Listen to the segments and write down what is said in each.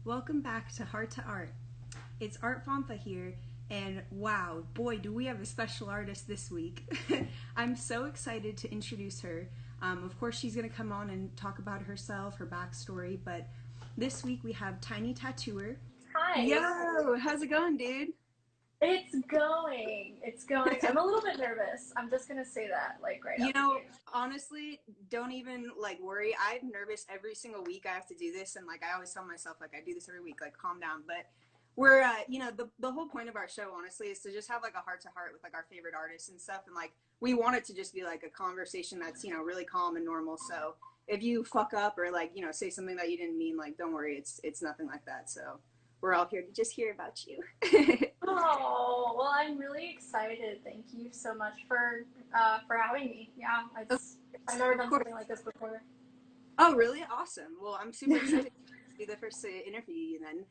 Welcome back to Heart2Art. It's Art Fantha here, and wow, boy, do we have a special artist this week. I'm so excited to introduce her. Of course, she's going to come on and talk about herself, her backstory, but this week we have Tiny Tattooer. Hi. Yo, how's it going, dude? It's going. It's going. I'm a little bit nervous. I'm just gonna say that, like right You out the know, gate. honestly, don't even worry. I'm nervous every single week I have to do this, and I always tell myself I do this every week, calm down. But we're the whole point of our show, honestly, is to just have a heart to heart with our favorite artists and stuff, and we want it to just be a conversation that's really calm and normal. So if you fuck up or say something that you didn't mean, don't worry, it's nothing like that. So we're all here to just hear about you. Oh, well, I'm really excited. Thank you so much for having me. Yeah, I've never Of done course. something like this before. Oh, really? Awesome. Well, I'm super excited to be the first to interview you then.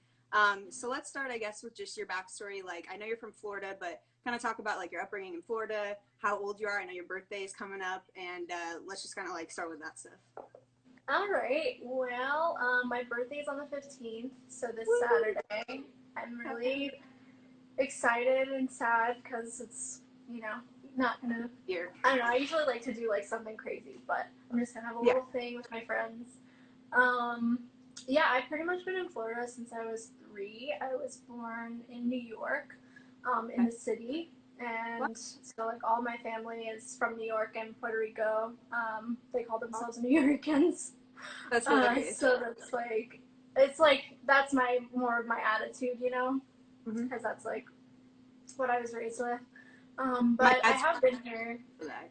So let's start, I guess, with just your backstory. I know you're from Florida, but kind of talk about your upbringing in Florida, how old you are. I know your birthday is coming up, and let's just kind of start with that stuff. All right. Well, my birthday is on the 15th, so this Woo! Saturday. I'm really excited and sad because it's, not gonna. Here. I don't know. I usually like to do something crazy, but I'm just gonna have a Yeah. little thing with my friends. Um, yeah, I've pretty much been in Florida since I was 3. I was born in New York, in Okay. the city, Well, and so all my family is from New York and Puerto Rico. They call themselves New Yorkers. that's hilarious. So it's that's more of my attitude, Mm-hmm. because that's what I was raised with. My But I dad's have been here. from that.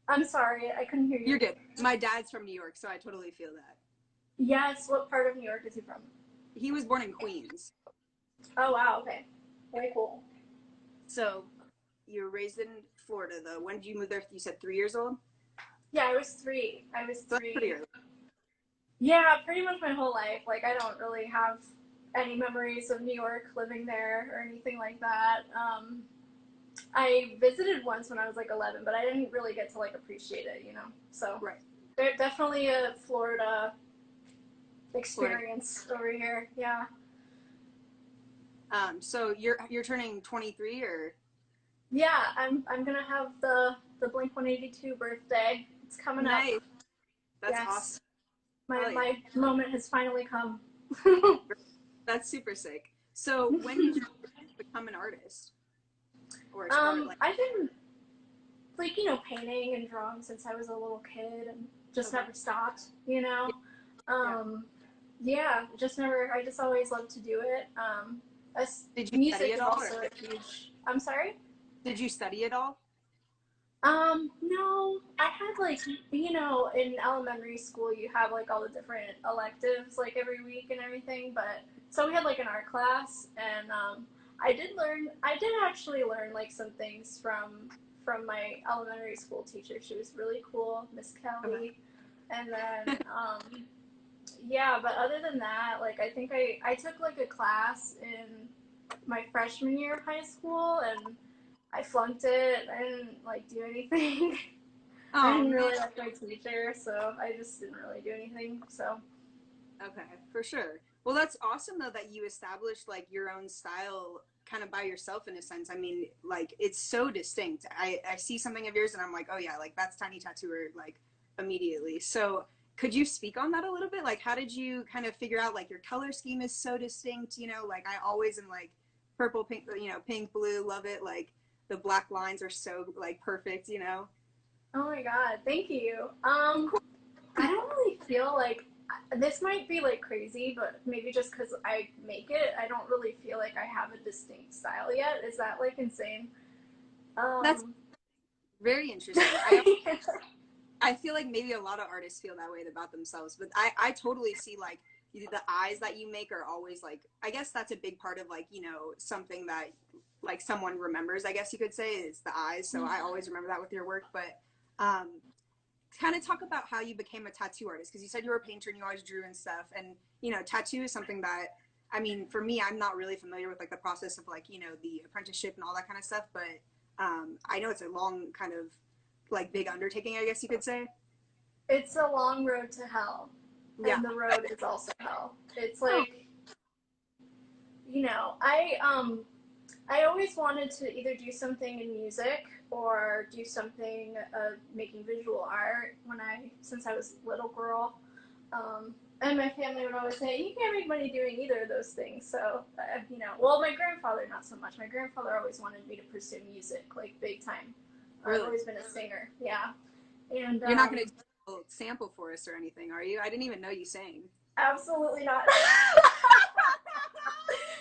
I'm sorry, I couldn't hear You're you. good. My dad's from New York, so I totally feel that. Yes, what part of New York is he from? He was born in Queens. Oh wow, okay. Very cool. So you were raised in Florida, though. When did you move there? You said 3 years old? Yeah, I was 3. I was So that's pretty 3. early. Yeah, pretty much my whole life. I don't really have any memories of New York living there or anything like that. I visited once when I was 11, but I didn't really get to appreciate it. So Right. there's definitely a Florida Florida. experience over here. Yeah. So you're turning 23 or Yeah, I'm gonna have the Blink 182 birthday. It's coming up. nice. That's awesome. Yes, my Hell yeah. my moment has finally come. That's super sick. So when did you become an artist or start I've been painting and drawing since I was a little kid and just okay. never stopped. Yeah, yeah. Yeah, just never. I just always loved to do it. Did you study Music it is all or also a huge. I'm sorry. did you study it all? No, I had in elementary school you have all the different electives every week and everything, but so we had an art class and I did actually learn some things from my elementary school teacher. She was really cool, Miss Okay. Kelly. And then yeah, but other than that, I think I took a class in my freshman year of high school and I flunked it. I didn't do anything. I Oh didn't man. really like my teacher, so I just didn't really do anything. So Okay, for sure. Well, that's awesome though that you established your own style kind of by yourself in a sense. I mean, it's so distinct. I see something of yours and I'm like, oh yeah, that's Tiny Tattooer immediately. So could you speak on that a little bit? How did you kind of figure out your color scheme is so distinct? I always am purple, pink, pink, blue, love it. The black lines are so perfect. oh my god, thank you. Of course. I don't really feel this might be crazy, but maybe just because I make it, I don't really feel like I have a distinct style yet. Is that insane? That's Um, very interesting. I feel like maybe a lot of artists feel that way about themselves, but I totally see the eyes that you make are always I guess that's a big part of something that someone remembers, I guess you could say, is the eyes. So I always remember that with your work. But um, kind of talk about how you became a tattoo artist, because you said you were a painter and you always drew and stuff. And tattoo is something that, I mean, for me, I'm not really familiar with the process of the apprenticeship and all that kind of stuff, but I know it's a long kind of big undertaking, I guess you could say. it's a long road to hell, Yeah. and the road is also hell. It's Oh, I always wanted to either do something in music or do something making visual art since I was a little girl. And my family would always say, you can't make money doing either of those things. So, well, my grandfather, not so much. My grandfather always wanted me to pursue music, like big time. I've Really? always been a singer, yeah. And You're not going to do a sample for us or anything, are you? I didn't even know you sang. absolutely not.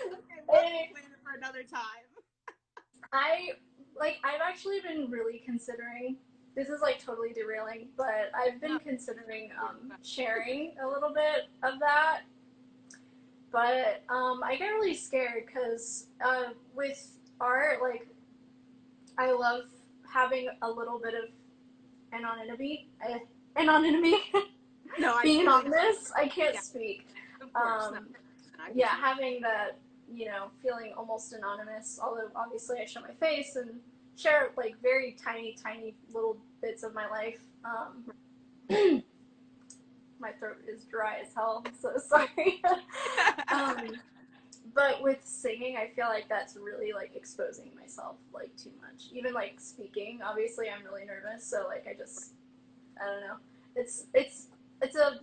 Okay, we'll plan it for another time. I've actually been really considering, this is like totally derailing, but I've been considering sharing a little bit of that. But I get really scared because with art, like, I love having a little bit of anonymity. Anonymity? No, I Being totally, anonymous, I can't yeah, speak. of course. No, I get Yeah, you. having that, feeling almost anonymous, although obviously I show my face and share like very tiny, tiny little bits of my life. My throat is dry as hell, I'm so sorry. um, but with singing, I feel like that's really like exposing myself like too much. Even like speaking, obviously I'm really nervous, so like I don't know. It's a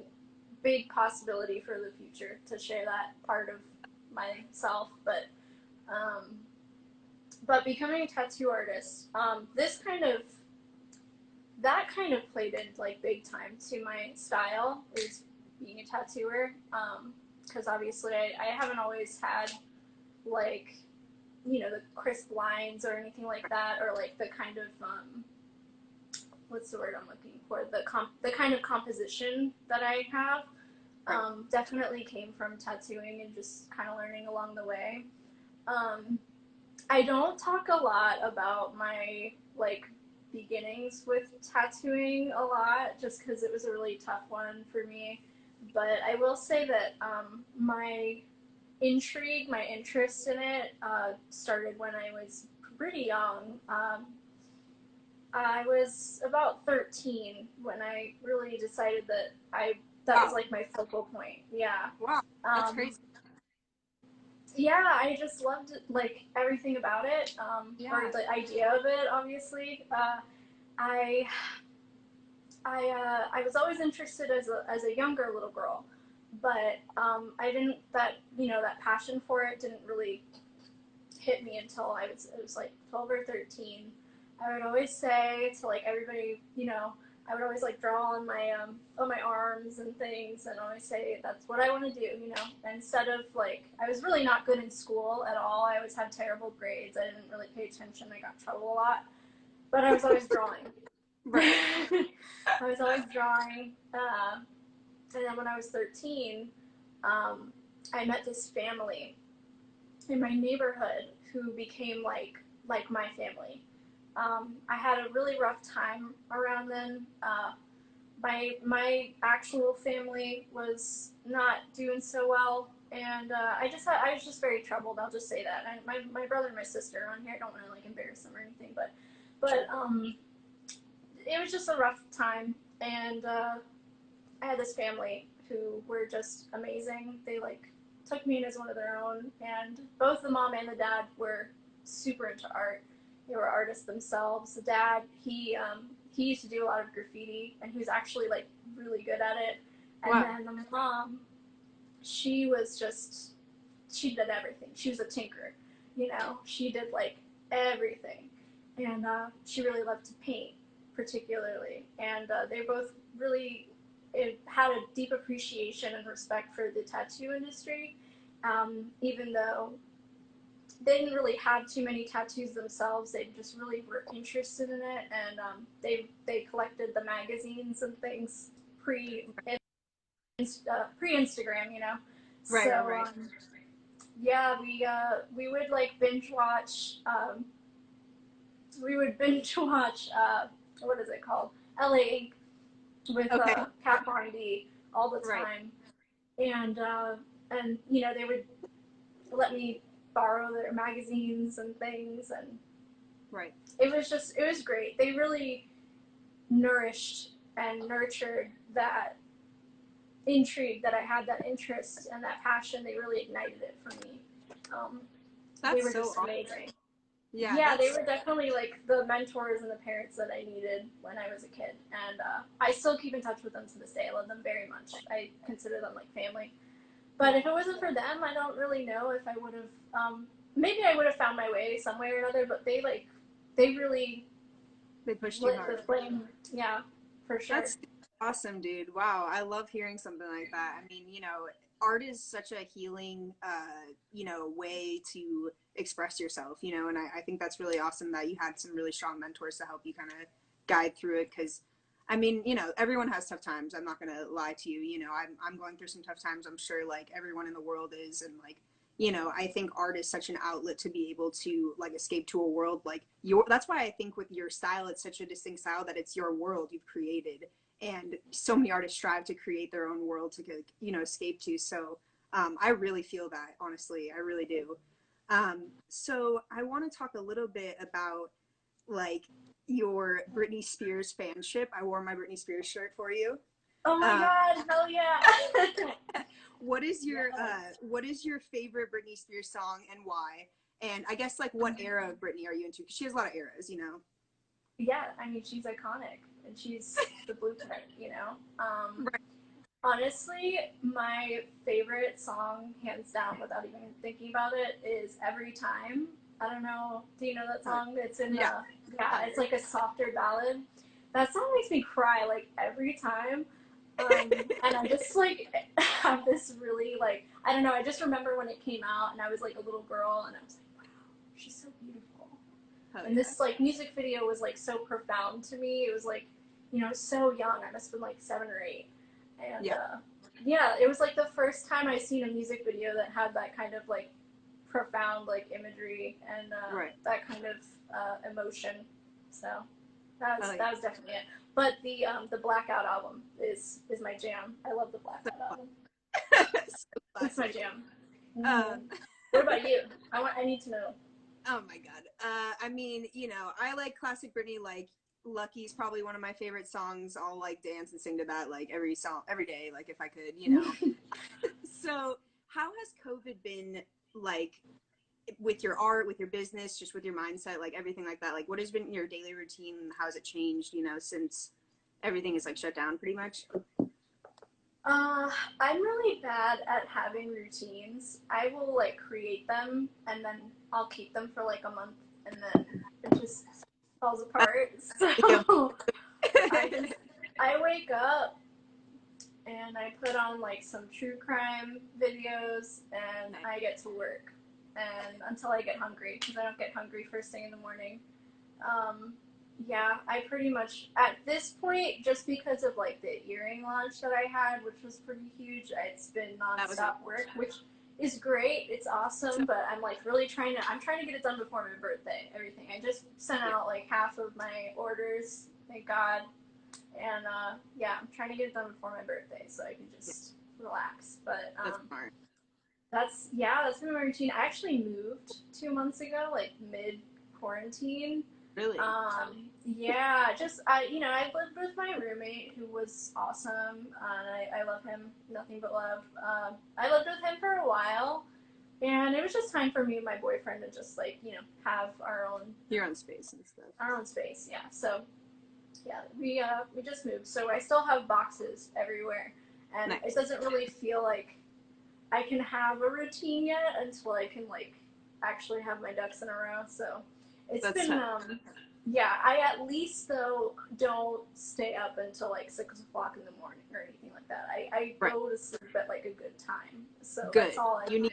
big possibility for the future to share that part of myself, um, but becoming a tattoo artist, that kind of played in like big time to my style is being a tattooer. Because obviously I haven't always had like the crisp lines or anything like that, or like the kind of what's the word I'm looking for, the kind of composition that I have. Right. Definitely came from tattooing and just kind of learning along the way. Um, I don't talk a lot about my like beginnings with tattooing a lot, just because it was a really tough one for me. But I will say that my my interest in it started when I was pretty young. I was about 13 when I really decided that was Wow. like my focal point. Yeah. Wow. That's Um, crazy. yeah, I just loved like everything about it, or Yeah. the idea of it. Obviously, I I was always interested as a younger little girl, but I didn't that passion for it didn't really hit me until it was like 12 or 13. I would always say to like everybody, I would always like draw on my arms and things, and always say that's what I want to do, instead of like I was really not good in school at all. I always had terrible grades. I didn't really pay attention. I got in trouble a lot, but I was always drawing. Right. I was always drawing, and then when I was 13, I met this family in my neighborhood who became like my family. I had a really rough time around then. My actual family was not doing so well, and I was just very troubled. I'll just say that. And my brother and my sister are on here. I don't want to like embarrass them or anything, but it was just a rough time, and I had this family who were just amazing. They like took me in as one of their own, and both the mom and the dad were super into art. They were artists themselves. The dad, he used to do a lot of graffiti, and he was actually like really good at it. And Wow. then the mom, she was just she did everything. She was a tinker, She did like everything, and she really loved to paint, particularly. And they both really had a deep appreciation and respect for the tattoo industry, even though they didn't really have too many tattoos themselves. They just really were interested in it, and they collected the magazines and things pre Instagram, Right. Right. So Right. yeah, we would like binge watch. We would binge watch. What is it called? LA with Okay. Kat Von D all the Right. time, and they would let me borrow their magazines and things, and Right. it was great. They really nourished and nurtured that intrigue that I had, that interest and that passion. They really ignited it for me. they That's were so just awesome. amazing. Yeah, Yeah, they that's were definitely like the mentors and the parents that I needed when I was a kid, and I still keep in touch with them to this day. I love them very much. I consider them like family. But if it wasn't for them, I don't really know if I would have. Maybe I would have found my way some way or another. But they really they pushed you lit the hard. flame. Yeah, for sure. That's awesome, dude. Wow, I love hearing something like that. I mean, art is such a healing, way to express yourself, and I think that's really awesome that you had some really strong mentors to help you kind of guide through it. Because, I mean, everyone has tough times. I'm not gonna lie to you. I'm going through some tough times. I'm sure like everyone in the world is, and like I think art is such an outlet to be able to like escape to a world like that's why I think with your style, it's such a distinct style that it's your world you've created. And so many artists strive to create their own world to, escape to. So I really feel that, honestly. I really do. So I want to talk a little bit about like your Britney Spears fanship. I wore my Britney Spears shirt for you. Oh my Um, God! Hell yeah! what is your favorite Britney Spears song and why? And I guess like what era of Britney are you into? Because she has a lot of eras. Yeah, I mean she's iconic and she's the blueprint. Right. Honestly, my favorite song, hands down, without even thinking about it, is "Every Time." I don't know. Do you know that song? It's in Yeah. yeah, it's like a softer ballad. That song makes me cry like every time. And I just like have this really like I don't know. I just remember when it came out, and I was like a little girl, and I was like, wow, she's so beautiful. Hell And yeah. this like music video was like so profound to me. It was like, so young. I must have been like 7 or 8, and Yeah. yeah, it was like the first time I seen a music video that had that kind of like profound like imagery and Right. that kind of emotion. So that was Hell that was definitely it. But the Blackout album is my jam. I love the Blackout album. yeah. So It's my classic. jam. Um, Mm-hmm. What about you? I need to know. oh my god. I mean, I like classic Britney. Like Lucky's probably one of my favorite songs. I'll like dance and sing to that like every song every day, like if I could. So how has COVID been like with your art, with your business, just with your mindset, like everything like that? Like what has been your daily routine? How has it changed, since everything is like shut down pretty much? Uh, I'm really bad at having routines. I will like create them and then I'll keep them for like a month and then it just falls apart. Yeah. So I just I wake up and I put on like some true crime videos and I get to work and until I get hungry because I don't get hungry first thing in the morning. Um, yeah, I pretty much at this point, just because of like the earring launch that I had, which was pretty huge, it's been That was nonstop work, which is great. It's awesome, but I'm like really I'm trying to get it done before my birthday. Everything. I just sent out like half of my orders, thank God, and yeah, I'm trying to get it done before my birthday so I can just relax. But that's smart. that's been my routine. I actually moved 2 months ago, like mid quarantine. Really? Yeah, just I lived with my roommate who was awesome, and I love him, nothing but love. I lived with him for a while, and it was just time for me and my boyfriend to just like have Your own space and stuff. our own space. Yeah, so yeah, we just moved, so I still have boxes everywhere, and it Nice. doesn't really feel like I can have a routine yet until I can like actually have my ducks in a row. So it's That's been tough. yeah. I at least though don't stay up until like 6 o'clock in the morning or anything like that. I Right. go to sleep at like a good time. So Good. that's all I You need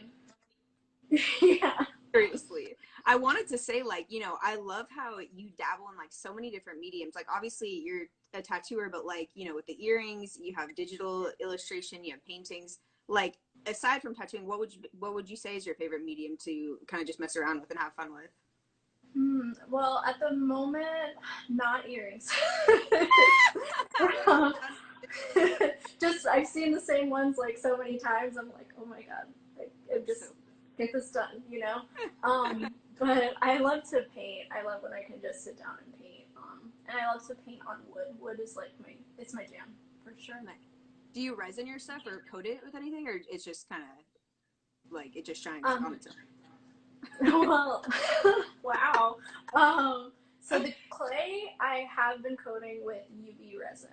need. Yeah. seriously. I wanted to say like, I love how you dabble in like so many different mediums. Like obviously you're a tattooer, but like, with the earrings, you have digital illustration, you have paintings. Like aside from tattooing, what would you say is your favorite medium to kind of just mess around with and have fun with? Well, at the moment, not earrings. Just I've seen the same ones like so many times. I'm like, oh my god, like just get this done. But I love to paint. I love when I can just sit down and paint. And I love to paint on wood. Wood is like it's my jam for sure. Nice. Do you resin your stuff or coat it with anything, or it's just kind of like it just shines on Um, its own? Well, wow. So the clay I have been coating with UV resin.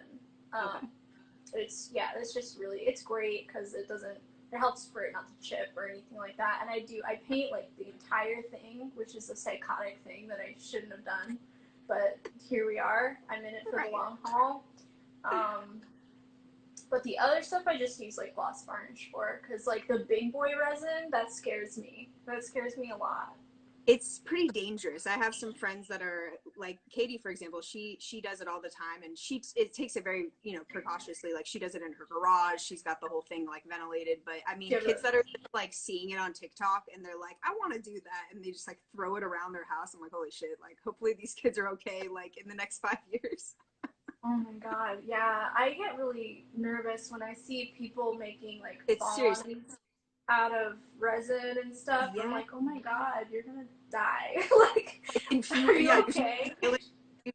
Okay. Um, it's just really it's great because it helps for it not to chip or anything like that. And I paint like the entire thing, which is a psychotic thing that I shouldn't have done, but here we are. I'm in it for the Right. long haul. Um, but the other stuff I just use like gloss varnish for, because like the big boy resin that scares me. That scares me a lot. It's pretty dangerous. I have some friends that are like Katie, for example. She does it all the time, and it takes it very precautiously. Like she does it in her garage. She's got the whole thing like ventilated. But I mean, Give kids it. that are just, like seeing it on TikTok and they're like, I want to do that, and they just like throw it around their house. I'm like, holy shit! Like hopefully these kids are okay. Like in the next 5 years. Oh my god, yeah. I get really nervous when I see people making like It's seriously. fawns out of resin and stuff. I'm Yeah, like, oh my god, you're gonna die. Like, confuse. are you Yeah, okay? you're like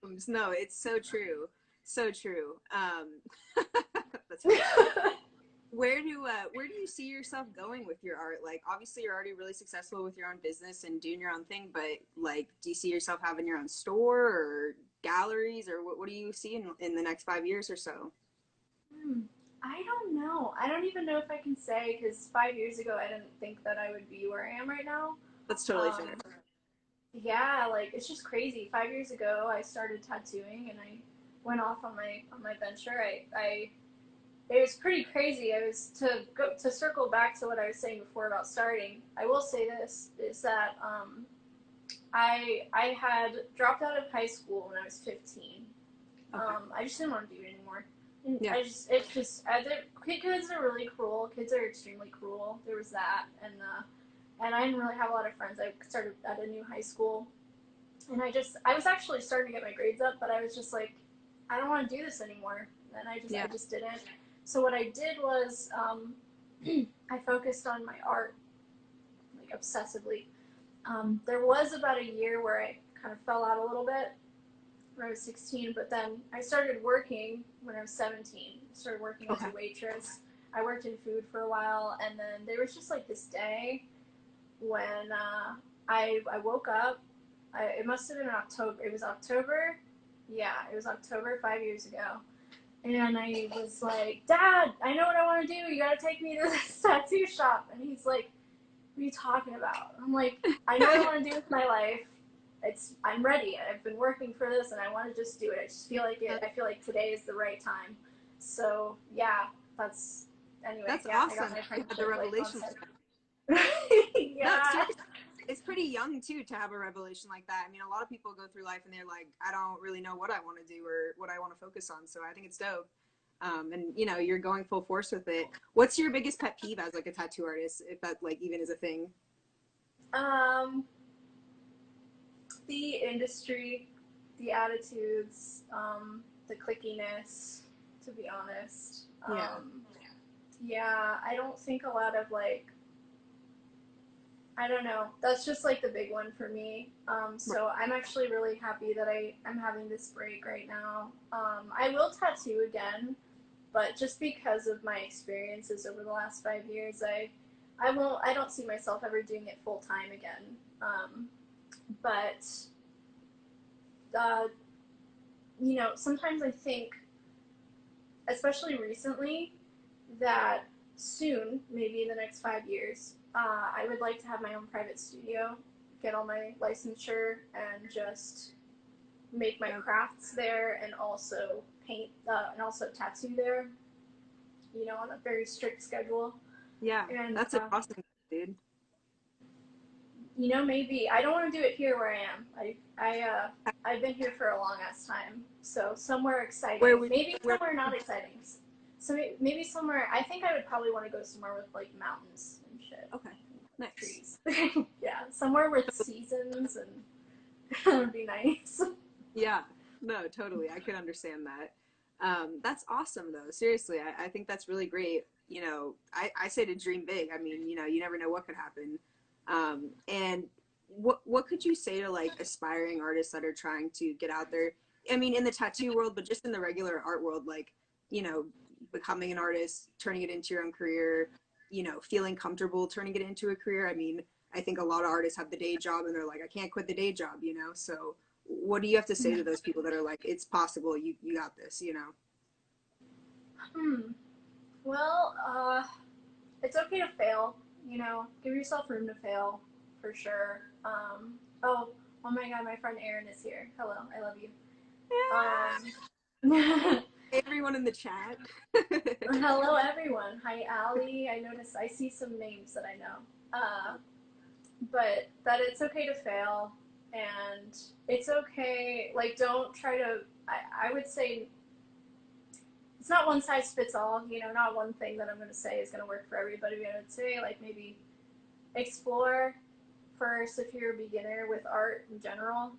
fumes. No, it's so true. So true. That's funny. Where do you see yourself going with your art? Like obviously you're already really successful with your own business and doing your own thing, but like do you see yourself having your own store or galleries, or what do you see in the next 5 years or so? Hmm. I don't know. I don't even know if I can say because 5 years ago I didn't think that I would be where I am right now. That's totally fair. Um, yeah, like it's just crazy. 5 years ago I started tattooing and I went off on my venture. I it was pretty crazy. I was to circle back to what I was saying before about starting. I will say this is that I had dropped out of high school when I was 15. Okay. I just didn't want to do it anymore. And Yeah. kids are really cruel. Kids are extremely cruel. There was that, and I didn't really have a lot of friends. I started at a new high school, and I was actually starting to get my grades up, but I was just like, I don't want to do this anymore, and I Yeah. just didn't. So what I did was I focused on my art like obsessively. There was about a year where I kind of fell out a little bit when I was 16, but then I started working when I was 17. I started working as Okay. a waitress. I worked in food for a while, and then there was just like this day when I woke up. It must have been in October. It was October. Yeah, it was October 5 years ago. And I was like, Dad, I know what I want to do. You got to take me to this tattoo shop. And he's like, what are you talking about? I'm like, I know what I want to do with my life. I'm ready. I've been working for this and I want to just do it. I just feel like it. I feel like today is the right time. So yeah, anyway, That's yeah, I got awesome. my You had the apprenticeship like on revelation. set. No, Yeah. seriously, it's pretty young too to have a revelation like that. I mean, a lot of people go through life and they're like, I don't really know what I want to do or what I want to focus on. So I think it's dope. And you're going full force with it. What's your biggest pet peeve as like a tattoo artist, if that like even is a thing? Um, the industry, the attitudes, the clickiness. To be honest, Yeah. yeah, I don't think a lot of like I don't know. That's just like the big one for me. So I'm actually really happy that I'm having this break right now. I will tattoo again, but just because of my experiences over the last 5 years, I don't see myself ever doing it full time again. But uh, sometimes I think, especially recently, that soon, maybe in the next 5 years, I would like to have my own private studio, get all my licensure, and just make my crafts there, and also paint, and also tattoo there. On a very strict schedule. Yeah, And that's an awesome, dude. maybe I don't want to do it here where I am. I've been here for a long ass time, so somewhere Where exciting. would Maybe where? somewhere not exciting. So maybe somewhere. I think I would probably want to go somewhere with like mountains and shit, Okay, nice. trees. Yeah, somewhere with seasons and that would be nice. Yeah, no, totally. I could understand that. That's awesome though. Seriously, I think that's really great. I say to dream big. I mean, you never know what could happen. And what could you say to like aspiring artists that are trying to get out there? I mean, in the tattoo world, but just in the regular art world, like, you know, becoming an artist, turning it into your own career. you know, feeling comfortable turning it into a career? I mean, I think a lot of artists have the day job and they're like, I can't quit the day job, you know? So what do you have to say to those people that are like, it's possible, you got this, you know? Hmm. Well, it's okay to fail. You know, give yourself room to fail, for sure. Oh my God, my friend Erin is here. Hello, I love you. Hey, everyone in the chat. Hello, everyone. Hi, Allie. I noticed I see some names that I know. But that it's okay to fail, and it's okay. Like, don't try to. I would say it's not one size fits all. You know, not one thing that I'm going to say is going to work for everybody. I would say like maybe explore first if you're a beginner with art in general.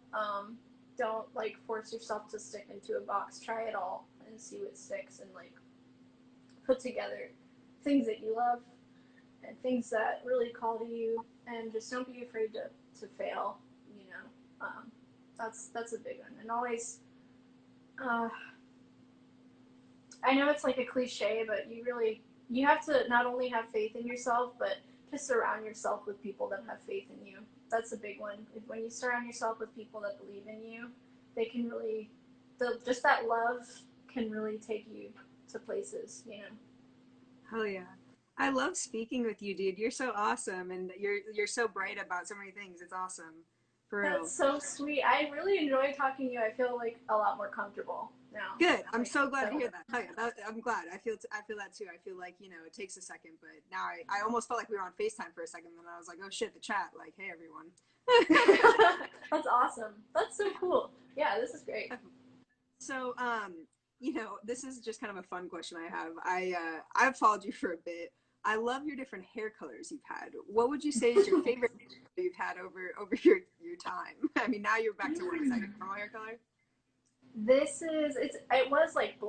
Don't like force yourself to stick into a box. Try it all and see what sticks, and like put together things that you love and things that really call to you, and just don't be afraid to fail. You know, that's a big one. And always, uh, I know it's like a cliche, but you have to not only have faith in yourself, but to surround yourself with people that have faith in you. That's a big one. When you surround yourself with people that believe in you, they can really, just that love can really take you to places. You know. Hell yeah. I love speaking with you, dude. You're so awesome and you're so bright about so many things. It's awesome. For real. That's so sweet. I really enjoy talking to you. I feel like a lot more comfortable now. Good. I'm Like so glad to settled hear in. that. Oh, yeah, I'm glad. I feel that too. I feel like, you know, it takes a second, but now I almost felt like we were on FaceTime for a second, and I was like, oh shit, the chat. Like, hey everyone. That's awesome. That's so cool. Yeah, this is great. So, you know, this is just kind of a fun question I have. I've followed you for a bit. I love your different hair colors you've had. What would you say is your favorite you've had over your time? I mean, now you're back to what is that, your normal hair color? It was like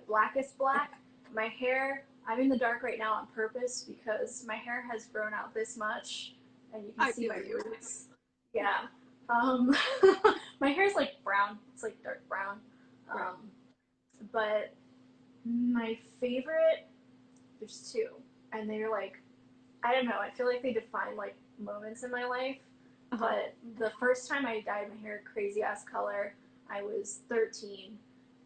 blackest black. My hair, I'm in the dark right now on purpose because my hair has grown out this much and you can I see feel my you. roots. Yeah. Um my hair's like brown. It's like dark brown. Right. Um but my favorite, there's two, and they're like, I don't know, I feel like they define like moments in my life. Uh-huh. But the first time I dyed my hair crazy ass color, I was 13.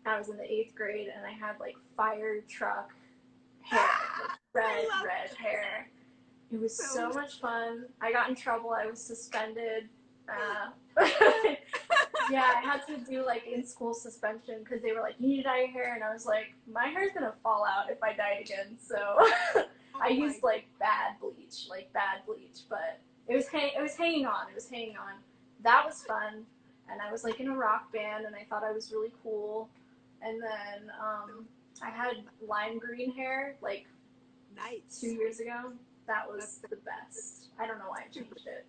I was in the 8th grade, and I had like fire truck hair, like red hair. It was so So much fun. I got in trouble. I was suspended. Uh, yeah, I had to do like in school suspension because they were like, you need to dye your hair, and I was like, my hair's gonna fall out if I dye it again. So I oh my used like bad bleach, but it was hanging on. It was hanging on. That was fun, and I was like in a rock band, and I thought I was really cool. And then I had lime green hair like nice. 2 years ago. That That's was the best. I don't know why I changed it.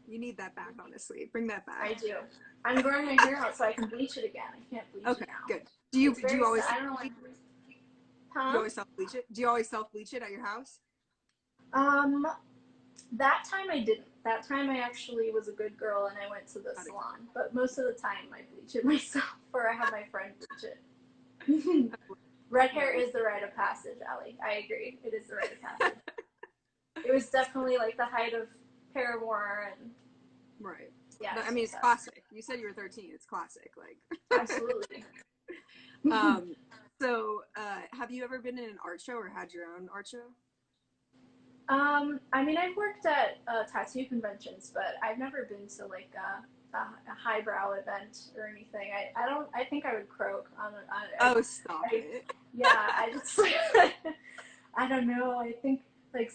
you need that back, honestly. Bring that I back. do. I'm growing my hair out so I can bleach it again. I can't bleach Okay, it now. good. It's Do very you sad. always I don't know why. do you Huh? always self bleach it? Do you always self bleach it at your house? Um, that time I didn't. That time I actually was a good girl and I went to the Got it. salon. But most of the time I bleach it myself or I have my friend bleach it. Red hair is the rite of passage, Allie. I agree. It is the rite of passage. It was definitely like the height of Paramore and Right. yeah, No, it I was mean, it's fantastic. classic. You said you were 13. It's classic. Like, Absolutely. um, so, have you ever been in an art show or had your own art show? I mean, I've worked at tattoo conventions, but I've never been to like a highbrow event or anything. I don't. I think I would croak on. Oh, stop it. Yeah. I just. I don't know. I think like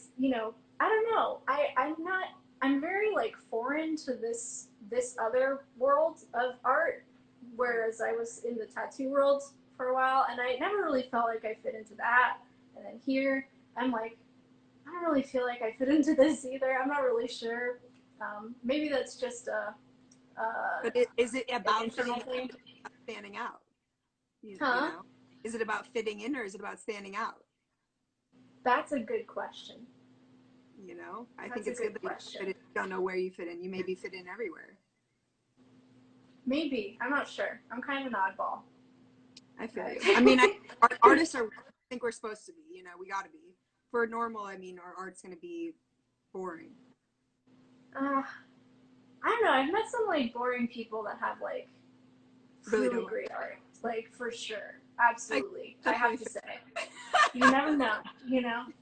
I don't know. I'm not. I'm very like foreign to this other world of art, whereas I was in the tattoo world for a while, and I never really felt like I fit into that. And then here, I'm like, I don't really feel like I fit into this either. I'm not really sure. Maybe that's just But is it an about internal fitting thing. in, standing out? You Huh? know, is it about fitting in or is it about standing out? That's a good question. You know, I think That's a it's good good that you question. fit in. You don't know where you fit in. You maybe fit in everywhere. Maybe. I'm not sure. I'm kind of an oddball. I feel you. I mean, artists are. I think we're supposed to be. You know, we got to be for normal, I mean, our art's gonna be boring. Uh, I don't know. I've met some like boring people that have like Really really don't. great art, like for sure, I absolutely. I have definitely. to say, you never know. You know, you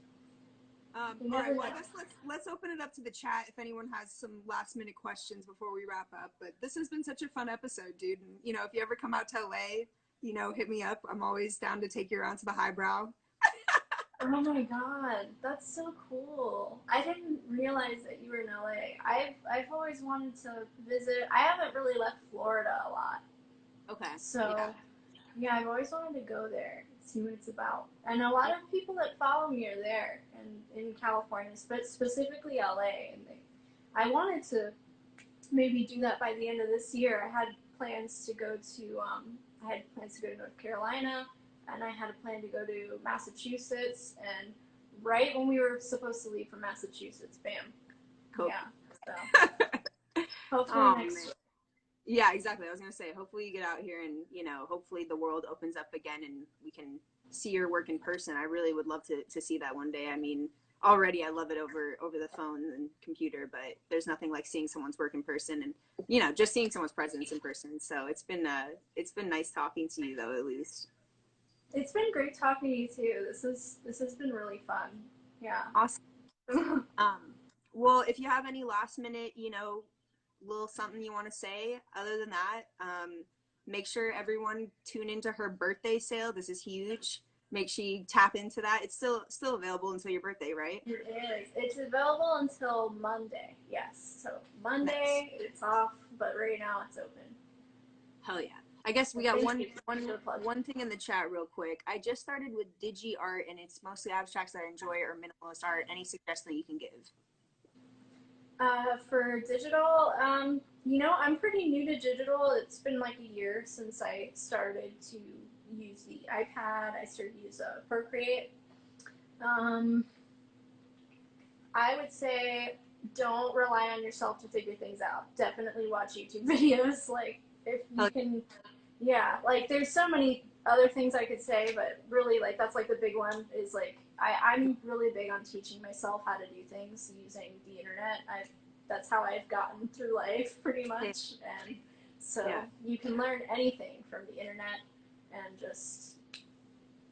All right. never Well, know. I guess let's open it up to the chat if anyone has some last minute questions before we wrap up. But this has been such a fun episode, dude. And you know, if you ever come out to LA, you know, hit me up. I'm always down to take you around to the highbrow. Oh my god, that's so cool. I didn't realize that you were in LA. I've always wanted to visit. I haven't really left Florida a lot. Okay. Yeah. So, yeah, I've always wanted to go there and see what it's about. And a lot of people that follow me are there and in California, but specifically LA. And I wanted to maybe do that by the end of this year. I had plans to go to North Carolina, and I had a plan to go to Massachusetts. And right when we were supposed to leave for Massachusetts, bam, Cool. yeah. So hopefully next Man. year. Yeah, exactly. I was gonna say, hopefully you get out here and you know, hopefully the world opens up again and we can see your work in person. I really would love to see that one day. I mean, already I love it over the phone and computer, but there's nothing like seeing someone's work in person and you know, just seeing someone's presence in person. So it's been nice talking to you though, at least. It's been great talking to you too. This has been really fun. Yeah. Awesome. Well, if you have any last minute, you know, little something you want to say other than that, make sure everyone tune into her birthday sale. This is huge. Make sure you tap into that. It's still available until your birthday, right? It is. It's available until Monday. Yes. So Nice. Monday it's off, but right now it's open. Hell yeah. I guess we So got thank you for the plug. one thing in the chat real quick. I just started with Digi Art and it's mostly abstracts that I enjoy or minimalist art. Any suggestion you can give? For digital, you know, I'm pretty new to digital. It's been like a year since I started to use the iPad. I started to use Procreate. Um, I would say don't rely on yourself to figure things out. Definitely watch YouTube videos. Like, if you can, yeah, like there's so many other things I could say, but really, like, that's like the big one is like, I'm really big on teaching myself how to do things using the internet. That's how I've gotten through life pretty much. And so Yeah. you can learn anything from the internet and just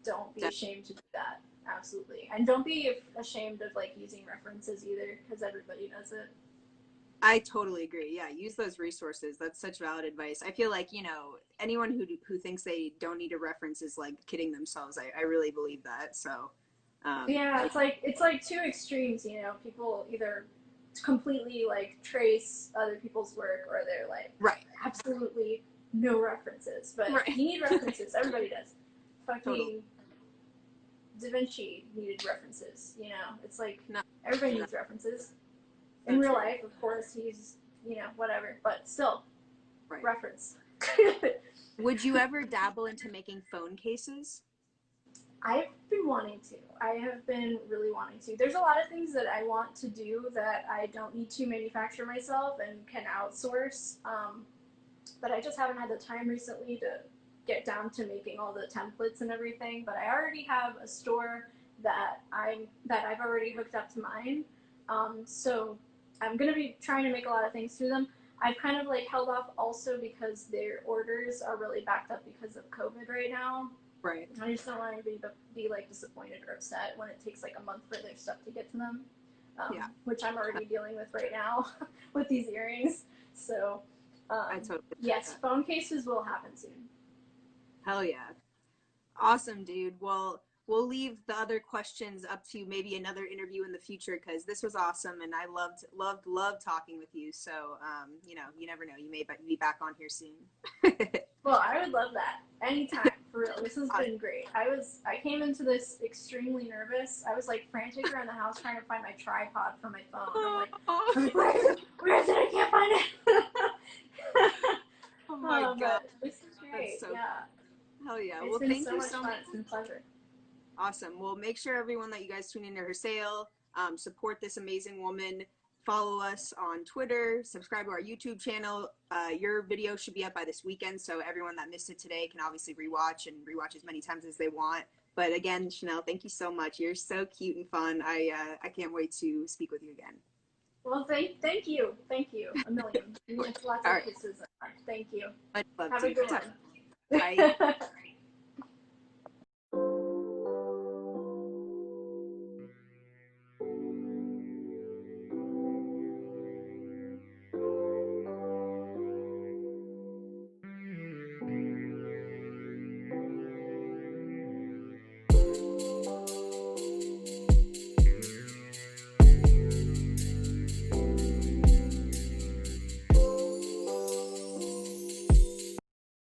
don't be ashamed to do that. Absolutely. And don't be ashamed of like using references either, because everybody does it. I totally agree. Yeah, use those resources. That's such valid advice. I feel like, you know, anyone who thinks they don't need a reference is like kidding themselves. I really believe that. So, yeah, it's like two extremes, you know. People either completely like trace other people's work or they're like right. absolutely no references. But Right. you need references. Everybody does. Fucking Totally. Da Vinci needed references, you know. It's like No. everybody needs references. In real life, of course, he's, you know, whatever, but still, right. reference. Would you ever dabble into making phone cases? I've been wanting to. I have been really wanting to. There's a lot of things that I want to do that I don't need to manufacture myself and can outsource, but I just haven't had the time recently to get down to making all the templates and everything. But I already have a store that I've already hooked up to mine, so I'm gonna be trying to make a lot of things through them. I've kind of like held off also because their orders are really backed up because of COVID right now. Right. I just don't want to be like disappointed or upset when it takes like a month for their stuff to get to them. Yeah. Which I'm already dealing with right now with these earrings. So, I totally yes, phone cases will happen soon. Hell yeah. Awesome, dude. Well, we'll leave the other questions up to maybe another interview in the future because this was awesome and I loved talking with you. So, you know, you never know. You may be back on here soon. Well, I would love that anytime. For real, this has been great. I came into this extremely nervous. I was like frantic around the house trying to find my tripod for my phone. I'm like where is it? I can't find it. Oh my God. But this is great. So yeah. Hell yeah. It's well, been thank so you much so fun. much. It's been a pleasure. Awesome. Well, make sure everyone that you guys tune into her sale, support this amazing woman. Follow us on Twitter, subscribe to our YouTube channel. Your video should be up by this weekend, so everyone that missed it today can obviously rewatch as many times as they want. But But again, Chanel, thank you so much. You're so cute and fun. I can't wait to speak with you again. Well, thank you. Thank you. A million. It's lots All of right. kisses. Thank you. Much love Have to a you. good Bye. one.